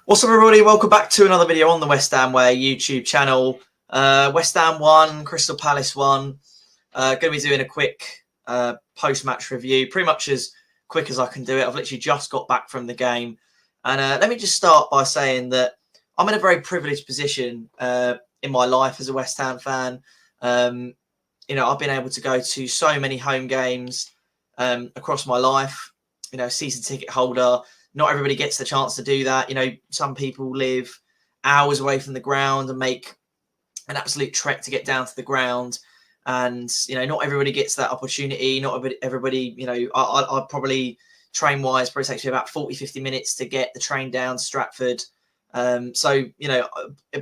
What's up, everybody? Welcome back to another video on the West Ham Way YouTube channel. West Ham 1, Crystal Palace 1. Going to be doing a quick post-match review, pretty much as quick as I can do it. I've literally just got back from the game. And let me just start by saying that I'm in a very privileged position in my life as a West Ham fan. I've been able to go to so many home games across my life. Season ticket holder. Not everybody gets the chance to do that. Some people live hours away from the ground and make an absolute trek to get down to the ground. And, not everybody gets that opportunity. Not everybody, I probably train-wise, probably takes me about 40, 50 minutes to get the train down to Stratford. So,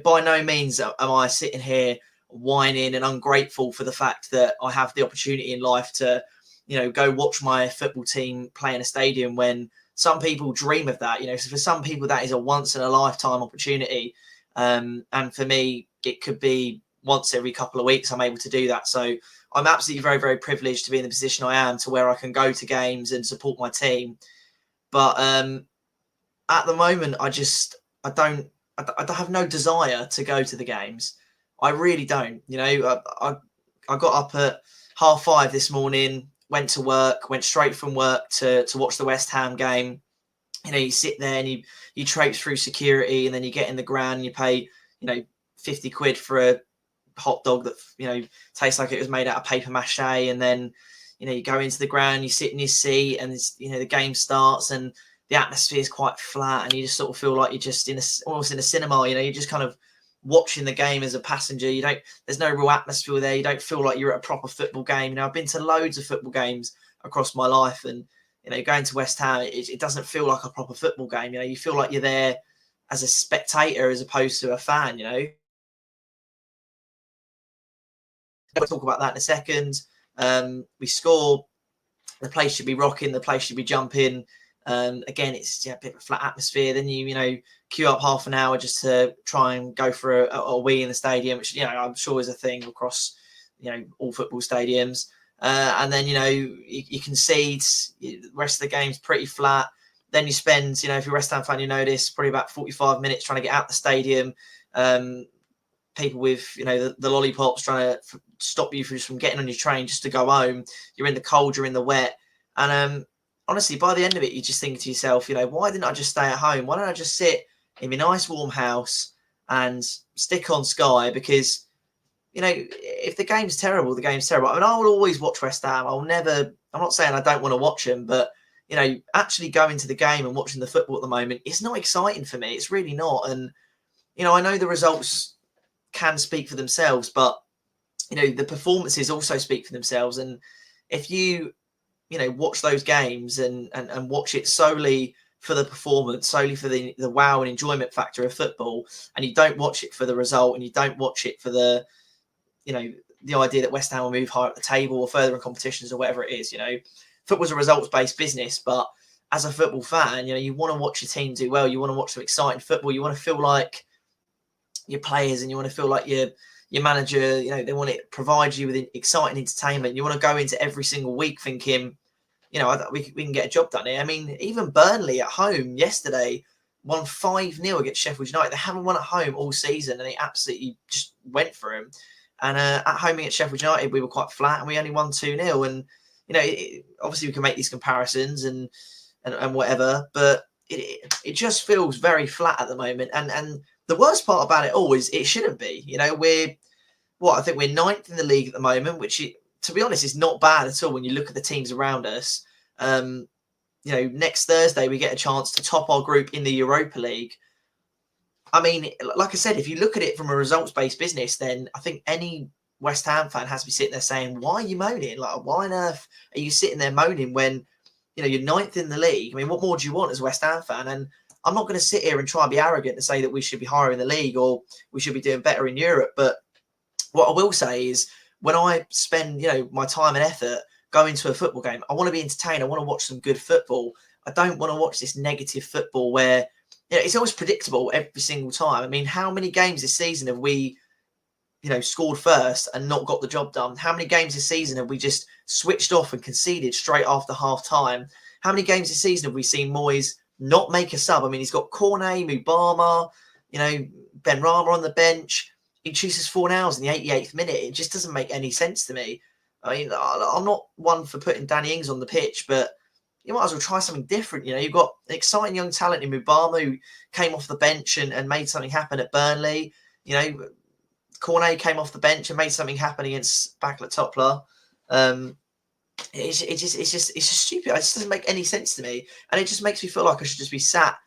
by no means am I sitting here whining and ungrateful for the fact that I have the opportunity in life to, go watch my football team play in a stadium when some people dream of that. So for some people, that is a once in a lifetime opportunity. And for me, it could be once every couple of weeks I'm able to do that. So I'm absolutely very, very privileged to be in the position I am to where I can go to games and support my team. But at the moment, I have no desire to go to the games. I really don't. I got up at 5:30 this morning, went to work, went straight from work to watch the West Ham game. You sit there and you traipse through security, and then you get in the ground and you pay, 50 quid for a hot dog that, tastes like it was made out of paper mache. And then, you go into the ground, you sit in your seat, and the game starts and the atmosphere is quite flat, and you just sort of feel like you're just almost in a cinema. You're just kind of watching the game as a passenger. There's no real atmosphere there. You don't feel like you're at a proper football game. I've been to loads of football games across my life, and going to West Ham, it doesn't feel like a proper football game. You feel like you're there as a spectator as opposed to a fan. We'll talk about that in a second. We score, the place should be rocking, the place should be jumping. Again, it's a bit of a flat atmosphere. Then you queue up half an hour just to try and go for a wee in the stadium, which I'm sure is a thing across all football stadiums. And then you concede. The rest of the game's pretty flat. Then you spend, if you're a West Ham fan, you know this, probably about 45 minutes trying to get out the stadium. People with the lollipops trying to stop you from getting on your train just to go home. You're in the cold, you're in the wet, and honestly, by the end of it, you just think to yourself, why didn't I just stay at home? Why don't I just sit in my nice warm house and stick on Sky? Because, if the game's terrible, the game's terrible. I mean, I will always watch West Ham. I'm not saying I don't want to watch them, but, actually going to the game and watching the football at the moment, it's not exciting for me. It's really not. And, I know the results can speak for themselves, but, the performances also speak for themselves. And if you watch those games and watch it solely for the performance, solely for the wow and enjoyment factor of football, and you don't watch it for the result, and you don't watch it for the idea that West Ham will move higher at the table or further in competitions or whatever it is. Football's a results-based business, but as a football fan, you want to watch your team do well. You want to watch some exciting football. You want to feel like your players, and you want to feel like your manager, they want to provide you with exciting entertainment. You want to go into every single week thinking, we can get a job done here. I mean, even Burnley at home yesterday won 5-0 against Sheffield United. They haven't won at home all season, and they absolutely just went for him. And at home against Sheffield United, we were quite flat, and we only won 2-0. And, obviously we can make these comparisons and whatever, but it just feels very flat at the moment. And the worst part about it all is it shouldn't be. I think we're 9th in the league at the moment, which to be honest, is not bad at all when you look at the teams around us. Next Thursday, we get a chance to top our group in the Europa League. I mean, like I said, if you look at it from a results-based business, then I think any West Ham fan has to be sitting there saying, why are you moaning? Like, why on earth are you sitting there moaning when, you're 9th in the league? I mean, what more do you want as a West Ham fan? And I'm not going to sit here and try and be arrogant and say that we should be higher in the league or we should be doing better in Europe. But what I will say is, when I spend, my time and effort going to a football game, I want to be entertained. I want to watch some good football. I don't want to watch this negative football where, it's always predictable every single time. I mean, how many games this season have we, scored first and not got the job done? How many games this season have we just switched off and conceded straight after half time? How many games this season have we seen Moyes not make a sub. I mean, he's got Cornet, Mubama, you know, Ben Rama on the bench. He chooses Fornals in the 88th minute. It just doesn't make any sense to me. I mean, I'm not one for putting Danny Ings on the pitch, but you might as well try something different. You know, you've got an exciting young talent in Mubama who came off the bench and made something happen at Burnley. You know, Cornet came off the bench and made something happen against Bakla Topla. It's just stupid. It just doesn't make any sense to me, and it just makes me feel like I should just be sat,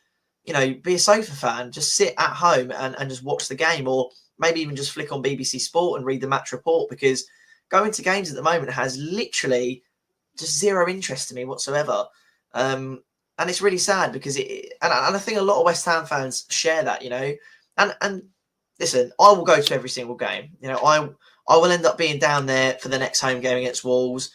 you know, be a sofa fan, just sit at home and just watch the game, or maybe even just flick on BBC Sport and read the match report, because going to games at the moment has literally just zero interest to me whatsoever. And it's really sad because and I think a lot of West Ham fans share that, you know, and listen, I will go to every single game. You know, I will end up being down there for the next home game against Wolves,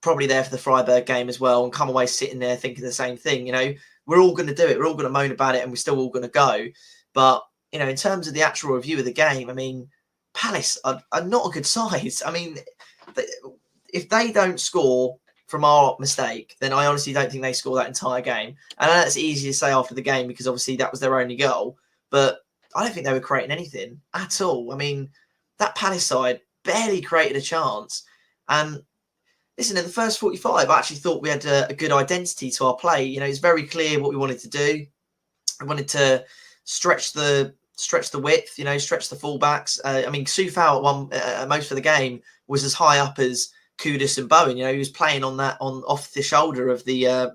probably there for the Freiburg game as well, and come away sitting there thinking the same thing. You know, we're all going to do it. We're all going to moan about it, and we're still all going to go. But, you know, in terms of the actual review of the game, I mean, Palace are not a good side. I mean, if they don't score from our mistake, then I honestly don't think they score that entire game. And I know that's easy to say after the game because obviously that was their only goal. But I don't think they were creating anything at all. I mean, that Palace side barely created a chance. And listen, in the first 45, I actually thought we had a good identity to our play. You know, it's very clear what we wanted to do. We wanted to stretch the width, you know, stretch the fullbacks. I mean, Soufal at most for the game was as high up as Kudus and Bowen. You know, he was playing on off the shoulder of the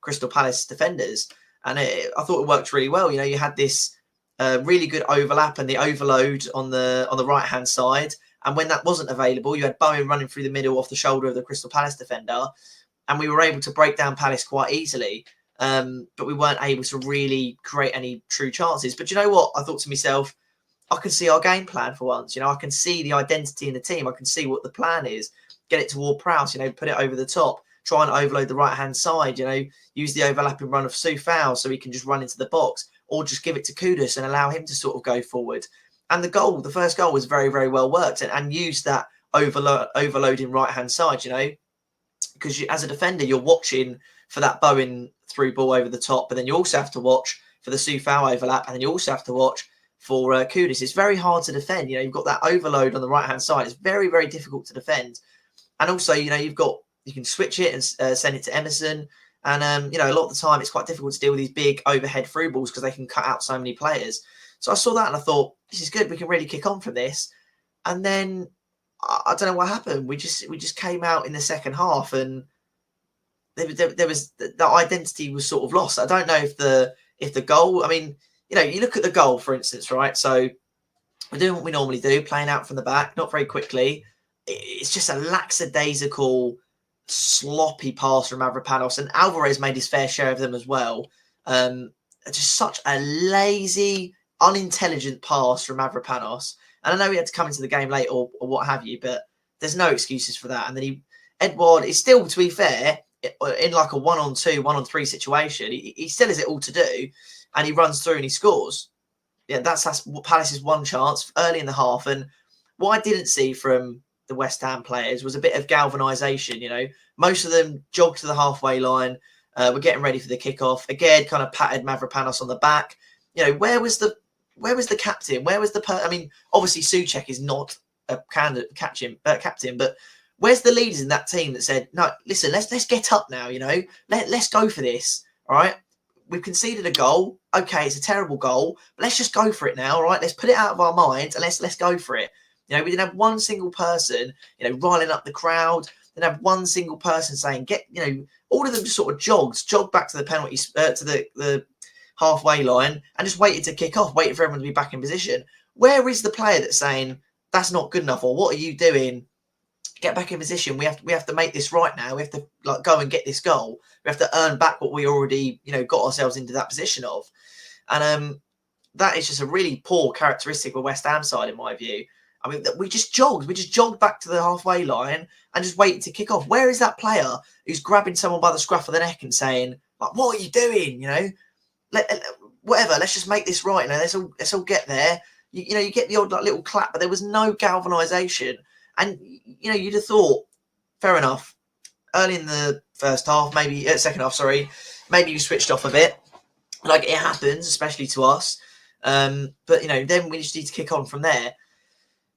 Crystal Palace defenders, and I thought it worked really well. You know, you had this really good overlap and the overload on the right hand side, and when that wasn't available, you had Bowen running through the middle off the shoulder of the Crystal Palace defender, and we were able to break down Palace quite easily. But we weren't able to really create any true chances. But you know what? I thought to myself, I can see our game plan for once. You know, I can see the identity in the team. I can see what the plan is. Get it toward Prowse, you know, put it over the top, try and overload the right-hand side, you know, use the overlapping run of Soufal so he can just run into the box, or just give it to Kudus and allow him to sort of go forward. And the first goal was very, very well worked and used that overloading right-hand side, you know, because as a defender, you're watching for that Bowen through ball over the top, but then you also have to watch for the Soufal overlap, and then you also have to watch for Kudus. It's very hard to defend. You know, you've got that overload on the right-hand side. It's very, very difficult to defend. And also, you know, you can switch it and send it to Emerson. And, you know, a lot of the time it's quite difficult to deal with these big overhead through balls because they can cut out so many players. So I saw that and I thought, this is good. We can really kick on from this. And then I don't know what happened. We just came out in the second half and there was that identity was sort of lost. I don't know if the goal, I mean, you know, you look at the goal, for instance, right? So we're doing what we normally do, playing out from the back, not very quickly. It's just a lackadaisical, sloppy pass from Mavropanos, and Alvarez made his fair share of them as well. Just such a lazy, unintelligent pass from Mavropanos. And I know he had to come into the game late or what have you, but there's no excuses for that. And then Edouard is still, to be fair, in like a 1-on-2, 1-on-3 situation. He still has it all to do, and he runs through and he scores. Yeah, that's Palace's one chance early in the half. And what I didn't see from the West Ham players was a bit of galvanisation. You know, most of them jogged to the halfway line. We're getting ready for the kickoff. Again, kind of patted Mavropanos on the back. You know, where was the captain? Where was I mean, obviously Souček is not a candidate captain, but where's the leaders in that team that said, no, listen, let's get up now. You know, let's go for this. All right. We've conceded a goal. Okay, it's a terrible goal, but let's just go for it now. All right, let's put it out of our minds and let's go for it. You know, we didn't have one single person, you know, riling up the crowd. Didn't have one single person saying, you know, all of them just sort of jogged back to the penalty, to the halfway line and just waited to kick off, waited for everyone to be back in position. Where is the player that's saying that's not good enough, or what are you doing? Get back in position. We have to make this right now. We have to like go and get this goal. We have to earn back what we already, you know, got ourselves into that position of. And that is just a really poor characteristic of West Ham side, in my view. I mean, we just jogged. We just jogged back to the halfway line and just waited to kick off. Where is that player who's grabbing someone by the scruff of the neck and saying, like, what are you doing? You know, whatever. Let's just make this right. You know, let's all get there. You know, you get the odd like, little clap, but there was no galvanisation. And, you know, you'd have thought, fair enough, early in the first half, maybe second half, sorry, maybe you switched off a bit. Like, it happens, especially to us. But, you know, then we just need to kick on from there.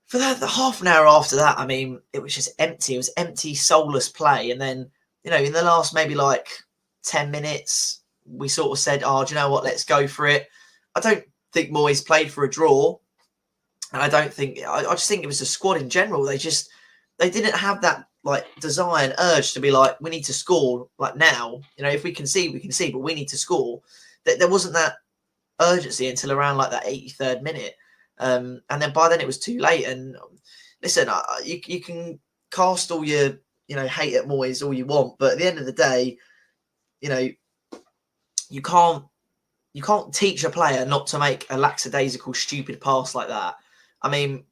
For the half an hour after that, I mean, it was just empty. It was empty, soulless play. And then, you know, in the last maybe like 10 minutes, we sort of said, oh, do you know what? Let's go for it. I don't think Moyes played for a draw. And I just think it was the squad in general. They didn't have that like desire and urge to be like, we need to score like now. You know, if we can see, we can see, but we need to score. There wasn't that urgency until around like that 83rd minute. And then by then it was too late. And listen, you can cast all your, you know, hate at Moyes all you want, but at the end of the day, you know, you can't teach a player not to make a lackadaisical, stupid pass like that. I mean,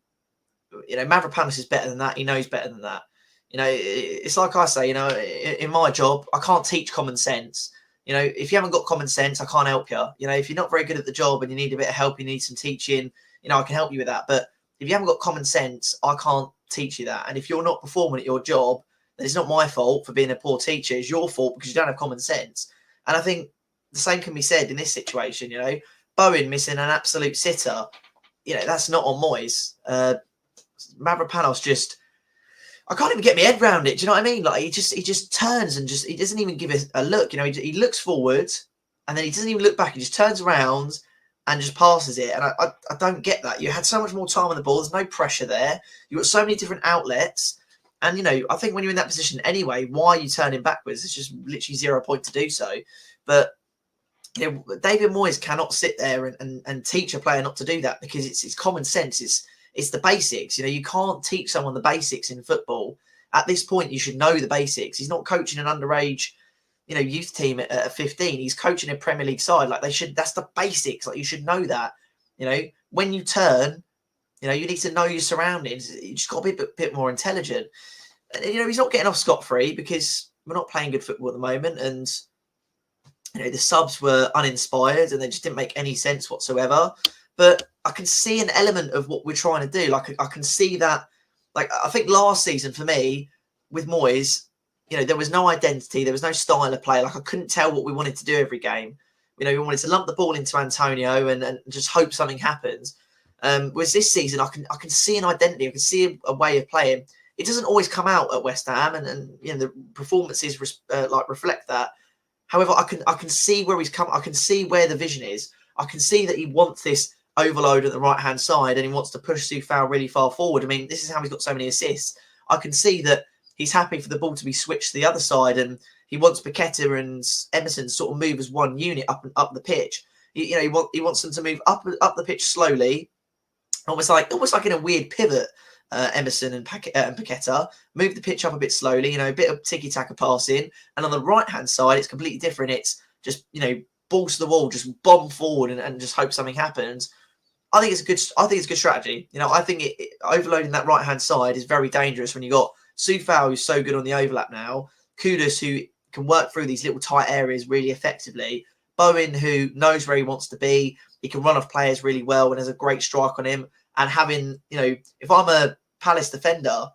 you know, Mavropanos is better than that. He knows better than that. You know, it's like I say, you know, in my job, I can't teach common sense. You know, if you haven't got common sense, I can't help you. You know, if you're not very good at the job and you need a bit of help, you need some teaching, you know, I can help you with that. But if you haven't got common sense, I can't teach you that. And if you're not performing at your job, then it's not my fault for being a poor teacher. It's your fault because you don't have common sense. And I think the same can be said in this situation. You know, Bowen missing an absolute sitter. You know, that's not on Moyes. Mavropanos just, I can't even get my head around it. Do you know what I mean? Like, he just turns and he doesn't even give a look. You know, he looks forward and then he doesn't even look back. He just turns around and just passes it. And I don't get that. You had so much more time on the ball. There's no pressure there. You've got so many different outlets. And, you know, I think when you're in that position anyway, why are you turning backwards? It's just literally 0 point to do so. But, you know, David Moyes cannot sit there and teach a player not to do that because it's common sense. It's the basics. You know, you can't teach someone the basics in football. At this point, you should know the basics. He's not coaching an underage, you know, youth team at 15. He's coaching a Premier League side. Like, that's the basics. Like, you should know that. You know, when you turn, you know, you need to know your surroundings. You just got to be a bit more intelligent. And, you know, he's not getting off scot-free because we're not playing good football at the moment. And, you know, the subs were uninspired and they just didn't make any sense whatsoever. But I can see an element of what we're trying to do. Like, I can see that. Like, I think last season for me with Moyes, you know, there was no identity. There was no style of play. Like, I couldn't tell what we wanted to do every game. You know, we wanted to lump the ball into Antonio and just hope something happens. Whereas this season, I can see an identity. I can see a way of playing. It doesn't always come out at West Ham, and you know, the performances reflect that. However, I can see where he's come. I can see where the vision is. I can see that he wants this overload at the right-hand side and he wants to push Soufal really far forward. I mean, this is how he's got so many assists. I can see that he's happy for the ball to be switched to the other side and he wants Paqueta and Emerson to sort of move as one unit up the pitch. He wants them to move up the pitch slowly, almost like in a weird pivot. Emerson and Paqueta move the pitch up a bit slowly, you know, a bit of tiki-taka passing. And on the right-hand side, it's completely different. It's just, you know, balls to the wall, just bomb forward and just hope something happens. I think it's a good strategy. You know, I think overloading that right-hand side is very dangerous when you got Soufal, who's so good on the overlap now, Kudus, who can work through these little tight areas really effectively, Bowen, who knows where he wants to be, he can run off players really well and has a great strike on him. And having, you know, if I'm a Palace defender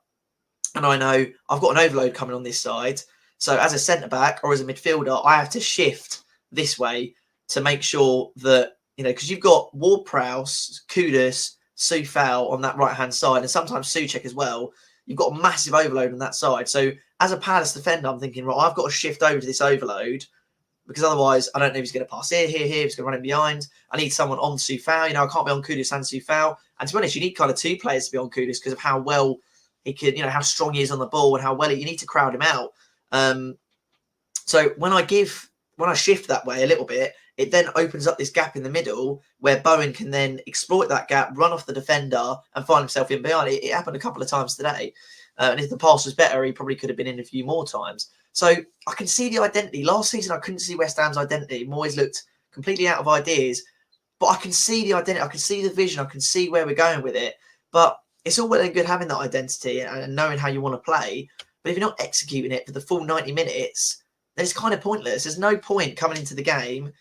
and I know I've got an overload coming on this side, so as a centre-back or as a midfielder, I have to shift this way to make sure that, you know, because you've got Ward-Prowse, Kudus, Soufal on that right-hand side, and sometimes Souček as well. You've got a massive overload on that side. So as a Palace defender, I'm thinking, right, I've got to shift over to this overload because otherwise I don't know if he's going to pass here, he's going to run in behind. I need someone on Soufal. You know, I can't be on Kudus and Soufal. And to be honest, you need kind of two players to be on Kudus because of how well he could, you know, how strong he is on the ball and how well you need to crowd him out. So when I shift that way a little bit, it then opens up this gap in the middle where Bowen can then exploit that gap, run off the defender and find himself in behind. It happened a couple of times today. And if the pass was better, he probably could have been in a few more times. So I can see the identity. Last season, I couldn't see West Ham's identity. Moyes looked completely out of ideas. But I can see the identity. I can see the vision. I can see where we're going with it. But it's all well and good having that identity and knowing how you want to play. But if you're not executing it for the full 90 minutes, then it's kind of pointless. There's no point coming into the game,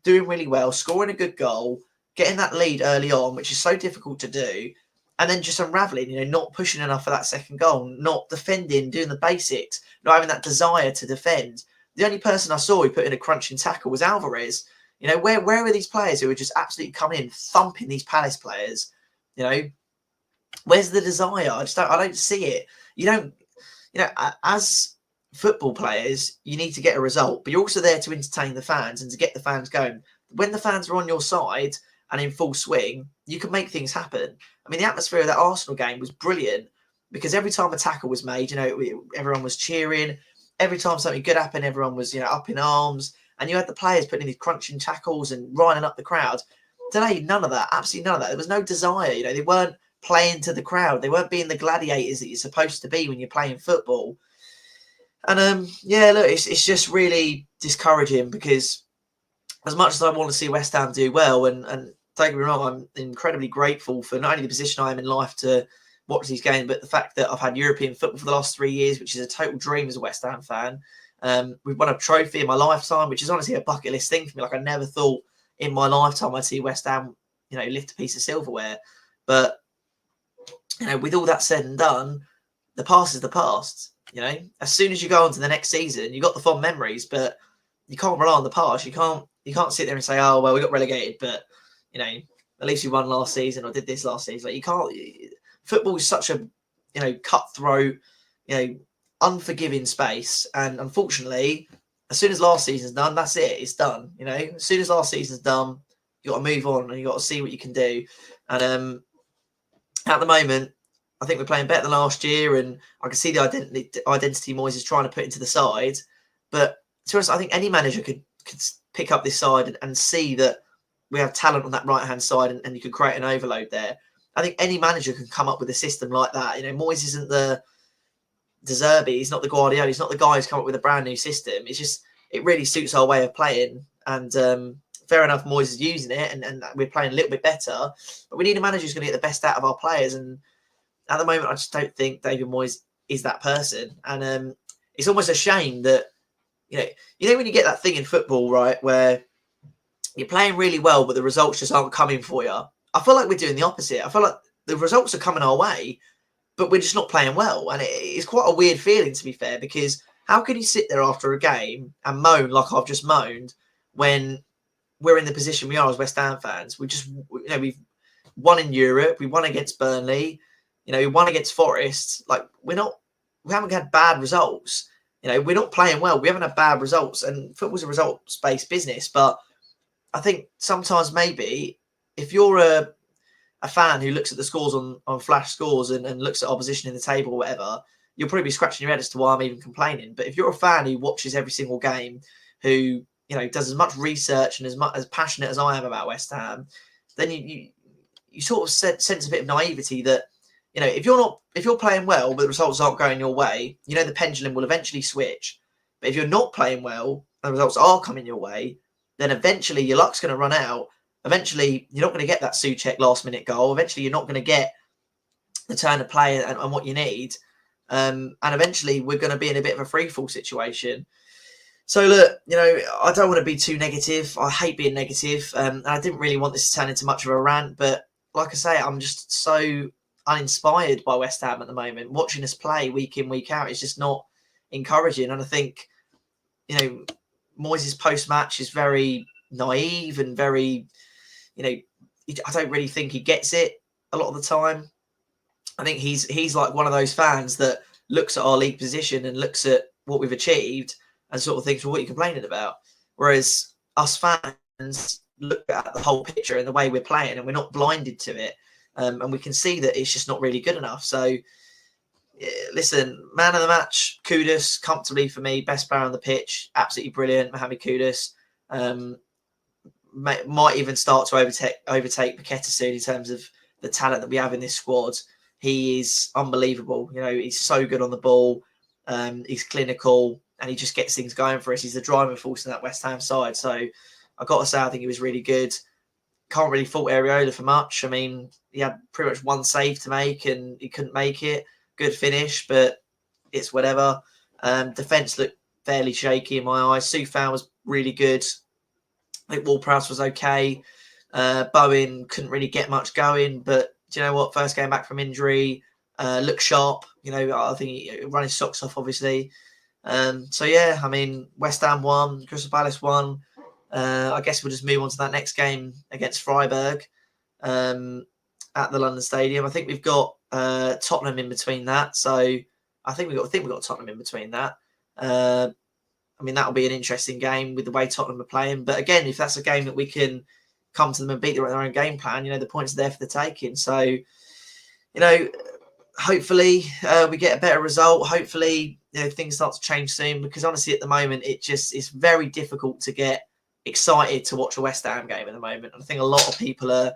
doing really well, scoring a good goal, getting that lead early on, which is so difficult to do, and then just unravelling, you know, not pushing enough for that second goal, not defending, doing the basics, not having that desire to defend. The only person I saw who put in a crunching tackle was Alvarez. You know, where are these players who are just absolutely coming in, thumping these Palace players? You know, where's the desire? I don't see it. You don't, you know, as football players, you need to get a result, but you're also there to entertain the fans and to get the fans going. When the fans are on your side and in full swing, you can make things happen. I mean, the atmosphere of that Arsenal game was brilliant because every time a tackle was made, you know, everyone was cheering. Every time something good happened, everyone was, you know, up in arms. And you had the players putting in these crunching tackles and riling up the crowd. Today, none of that, absolutely none of that. There was no desire. You know, they weren't playing to the crowd. They weren't being the gladiators that you're supposed to be when you're playing football. And yeah, look, it's just really discouraging because as much as I want to see West Ham do well, and don't get me wrong, I'm incredibly grateful for not only the position I am in life to watch these games, but the fact that I've had European football for the last 3 years, which is a total dream as a West Ham fan. We've won a trophy in my lifetime, which is honestly a bucket list thing for me. Like, I never thought in my lifetime I'd see West Ham, you know, lift a piece of silverware. But, you know, with all that said and done, the past is the past. You know, as soon as you go on to the next season, you got the fond memories, but you can't rely on the past. You can't sit there and say, oh, well, we got relegated, but, you know, at least we won last season or did this last season. Like, you can't. Football is such a, you know, cutthroat, you know, unforgiving space. And unfortunately, as soon as last season's done, that's it. It's done. You know, as soon as last season's done, you got to move on and you got to see what you can do. And at the moment, I think we're playing better than last year, and I can see the identity Moyes is trying to put into the side. But to be honest, I think any manager could pick up this side and see that we have talent on that right-hand side and you could create an overload there. I think any manager can come up with a system like that. You know, Moyes isn't the De Zerbi, he's not the Guardiola, he's not the guy who's come up with a brand new system. It's just, it really suits our way of playing. And fair enough, Moyes is using it and we're playing a little bit better. But we need a manager who's going to get the best out of our players. And at the moment, I just don't think David Moyes is that person. And it's almost a shame that, you know, when you get that thing in football, right, where you're playing really well, but the results just aren't coming for you. I feel like we're doing the opposite. I feel like the results are coming our way, but we're just not playing well. And it's quite a weird feeling, to be fair, because how can you sit there after a game and moan like I've just moaned when we're in the position we are as West Ham fans? We've won in Europe. We won against Burnley. You know, we won against Forest. Like, we haven't had bad results. You know, we're not playing well. We haven't had bad results. And football's a results-based business. But I think sometimes maybe if you're a fan who looks at the scores on flash scores and looks at our position in the table or whatever, you'll probably be scratching your head as to why I'm even complaining. But if you're a fan who watches every single game, who, you know, does as much research and as passionate as I am about West Ham, then you sort of sense a bit of naivety that, you know, if you're playing well but the results aren't going your way, you know, the pendulum will eventually switch. But if you're not playing well and the results are coming your way, then eventually your luck's going to run out. Eventually, you're not going to get that Souček last-minute goal. Eventually, you're not going to get the turn of play and what you need. And eventually, we're going to be in a bit of a free-fall situation. So, look, you know, I don't want to be too negative. I hate being negative. And I didn't really want this to turn into much of a rant. But like I say, I'm just so uninspired by West Ham at the moment. Watching us play week in, week out is just not encouraging. And I think, you know, Moyes' post-match is very naive and very, you know, I don't really think he gets it a lot of the time. I think he's like one of those fans that looks at our league position and looks at what we've achieved and sort of thinks, well, what are you complaining about? Whereas us fans look at the whole picture and the way we're playing and we're not blinded to it. And we can see that it's just not really good enough. So, listen, man of the match, Kudus, comfortably for me, best player on the pitch, absolutely brilliant, Mohamed Kudus. Might even start to overtake Paqueta soon in terms of the talent that we have in this squad. He is unbelievable. You know, he's so good on the ball. He's clinical and he just gets things going for us. He's the driving force in that West Ham side. So I've got to say, I think he was really good. Can't really fault Areola for much. I mean, he had pretty much one save to make and he couldn't make it. Good finish, but it's whatever. Defence looked fairly shaky in my eyes. Soufan was really good. I think Ward-Prowse was okay. Bowen couldn't really get much going, but do you know what? First game back from injury, looked sharp. You know, I think he ran his socks off, obviously. So yeah, I mean, West Ham won, Crystal Palace won. I guess we'll just move on to that next game against Freiburg at the London Stadium. I think we've got Tottenham in between that, so I think we've got Tottenham in between that. I mean, that'll be an interesting game with the way Tottenham are playing. But again, if that's a game that we can come to them and beat their own game plan, the points are there for the taking. So, hopefully we get a better result. Hopefully, things start to change soon, because honestly, at the moment, it's very difficult to get excited to watch a West Ham game at the moment. And I think a lot of people are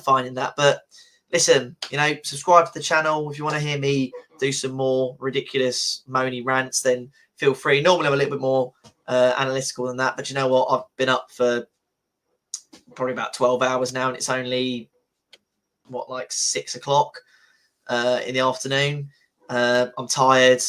finding that. But listen, subscribe to the channel. If you want to hear me do some more ridiculous moany rants, then feel free. Normally I'm a little bit more analytical than that, but you know what? I've been up for probably about 12 hours now, and it's only like 6 o'clock in the afternoon. I'm tired.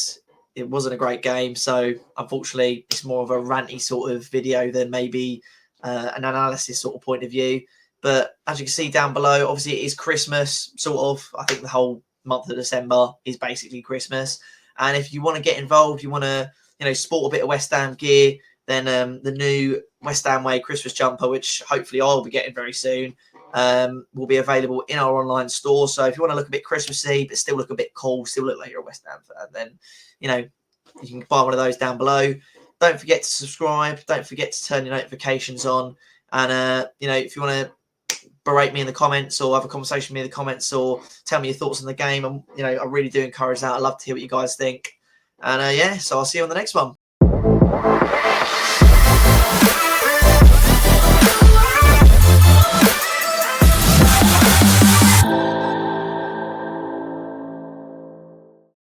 It wasn't a great game, so unfortunately it's more of a ranty sort of video than maybe an analysis sort of point of view. But as you can see down below, obviously it is Christmas, sort of. I think the whole month of December is basically Christmas. And if you want to get involved, you want to, sport a bit of West Ham gear, then the new West Ham Way Christmas jumper, which hopefully I'll be getting very soon, will be available in our online store. So if you want to look a bit Christmassy, but still look a bit cool, still look like you're a West Ham fan, then, you can buy one of those down below. Don't forget to subscribe. Don't forget to turn your notifications on. And, if you want to berate me in the comments or have a conversation with me in the comments or tell me your thoughts on the game, I really do encourage that. I love to hear what you guys think. And so I'll see you on the next one.